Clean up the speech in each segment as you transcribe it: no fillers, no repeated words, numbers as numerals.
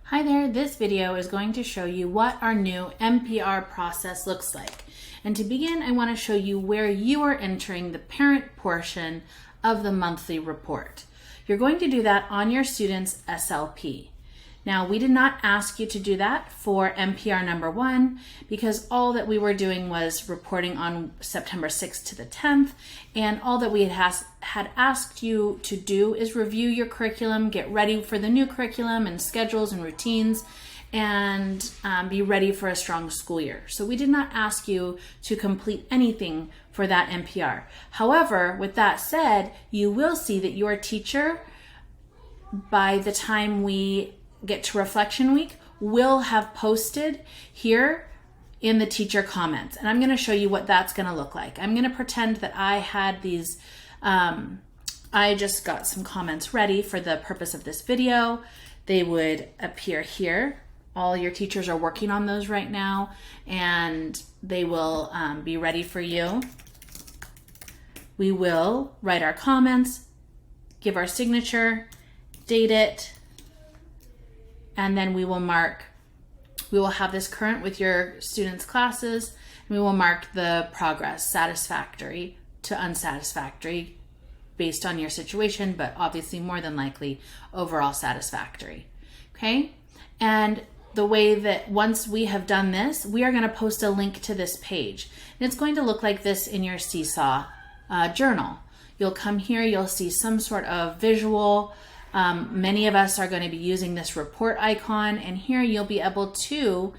Hi there, this video is going to show you what our new MPR process looks like. And to begin, I want to show you where you are entering the parent portion of the monthly report. You're going to do that on your student's SLP. Now, we did not ask you to do that for MPR number 1 because all that we were doing was reporting on September 6th to the 10th, and all that we had asked you to do is review your curriculum, get ready for the new curriculum and schedules and routines, and be ready for a strong school year. So we did not ask you to complete anything for that MPR. However, with that said, you will see that your teacher, by the time we get to reflection week, will have posted here in the teacher comments. And I'm going to show you what that's going to look like. I'm going to pretend that I had these, I just got some comments ready for the purpose of this video. They would appear here. All your teachers are working on those right now, and they will be ready for you. We will write our comments, give our signature, date it, and then we will have this current with your students' classes, and we will mark the progress, satisfactory to unsatisfactory, based on your situation, but obviously more than likely overall satisfactory. Okay? And the way that once we have done this, we are going to post a link to this page. And it's going to look like this in your Seesaw journal. You'll come here, you'll see some sort of visual. Many of us are going to be using this report icon, and here you'll be able to,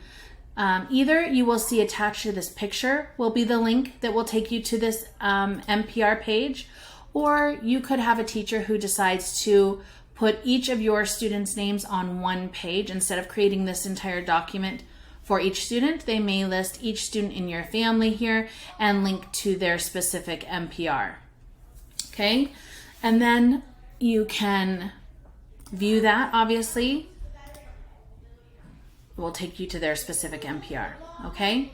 either you will see attached to this picture will be the link that will take you to this MPR page, or you could have a teacher who decides to put each of your students' names on one page. Instead of creating this entire document for each student, they may list each student in your family here and link to their specific MPR. Okay, and then you can view that. Obviously, it will take you to their specific MPR. Okay,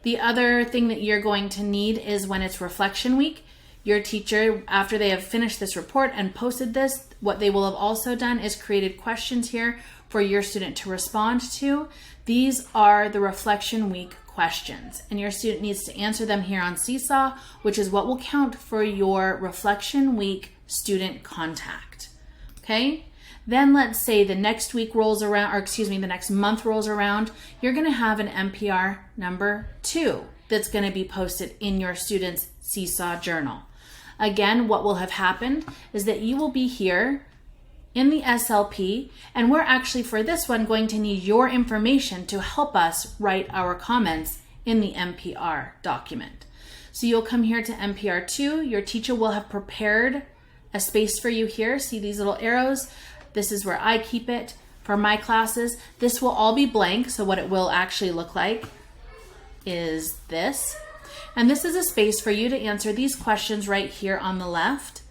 the other thing that you're going to need is when it's reflection week, your teacher, after they have finished this report and posted this, what they will have also done is created questions here for your student to respond to. These are the reflection week questions, and your student needs to answer them here on Seesaw, which is what will count for your reflection week student contact. Okay? Then let's say the next week rolls around, or excuse me, the next month rolls around, you're going to have an MPR number 2 that's going to be posted in your student's Seesaw journal. Again, what will have happened is that you will be here in the SLP, and we're actually for this one going to need your information to help us write our comments in the MPR document. So you'll come here to MPR 2. Your teacher will have prepared a space for you here. See these little arrows? This is where I keep it for my classes. This will all be blank, so what it will actually look like is this. And this is a space for you to answer these questions right here on the left.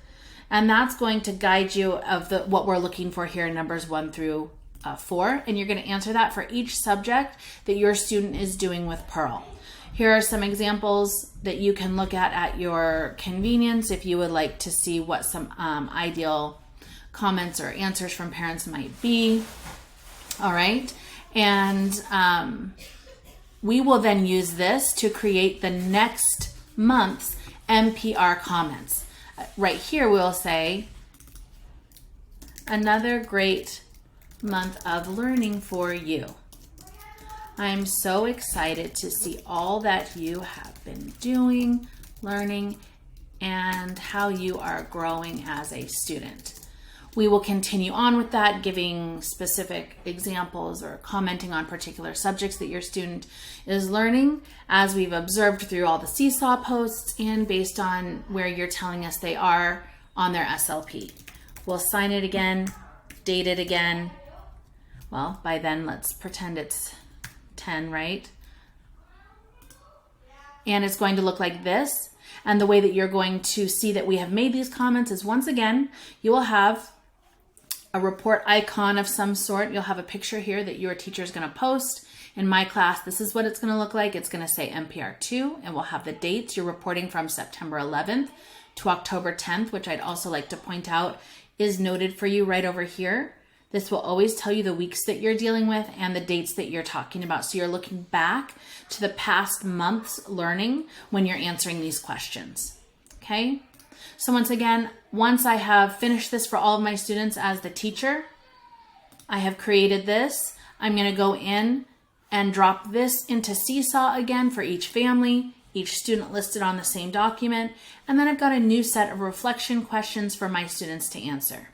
And that's going to guide you of what we're looking for here in numbers 1 through 4. And you're going to answer that for each subject that your student is doing with Pearl. Here are some examples that you can look at your convenience if you would like to see what some ideal comments or answers from parents might be. All right. And we will then use this to create the next month's MPR comments. Right here we'll say, another great month of learning for you. I'm so excited to see all that you have been doing, learning, and how you are growing as a student. We will continue on with that, giving specific examples or commenting on particular subjects that your student is learning, as we've observed through all the Seesaw posts and based on where you're telling us they are on their SLP. We'll sign it again, date it again. Well, by then, let's pretend it's 10, right? And it's going to look like this. And the way that you're going to see that we have made these comments is, once again, you will have a report icon of some sort. You'll have a picture here that your teacher is going to post. In my class, this is what it's going to look like. It's going to say MPR 2, and we'll have the dates. You're reporting from September 11th to October 10th, which I'd also like to point out is noted for you right over here. This will always tell you the weeks that you're dealing with and the dates that you're talking about. So you're looking back to the past month's learning when you're answering these questions. Okay? So once again, once I have finished this for all of my students as the teacher, I have created this. I'm going to go in and drop this into Seesaw again for each family, each student listed on the same document. And then I've got a new set of reflection questions for my students to answer.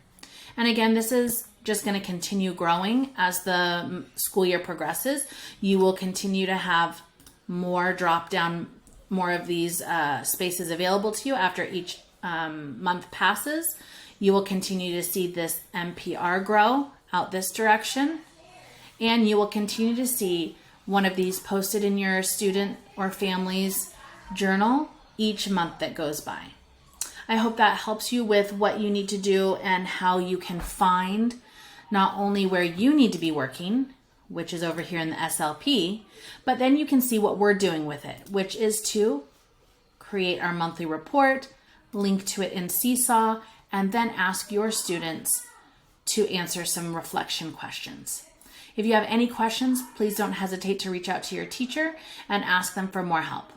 And again, this is just going to continue growing as the school year progresses. You will continue to have more drop down, more of these spaces available to you after each month passes. You will continue to see this MPR grow out this direction, and you will continue to see one of these posted in your student or family's journal each month that goes by. I hope that helps you with what you need to do and how you can find not only where you need to be working, which is over here in the SLP, but then you can see what we're doing with it, which is to create our monthly report, link to it in Seesaw, and then ask your students to answer some reflection questions. If you have any questions, please don't hesitate to reach out to your teacher and ask them for more help.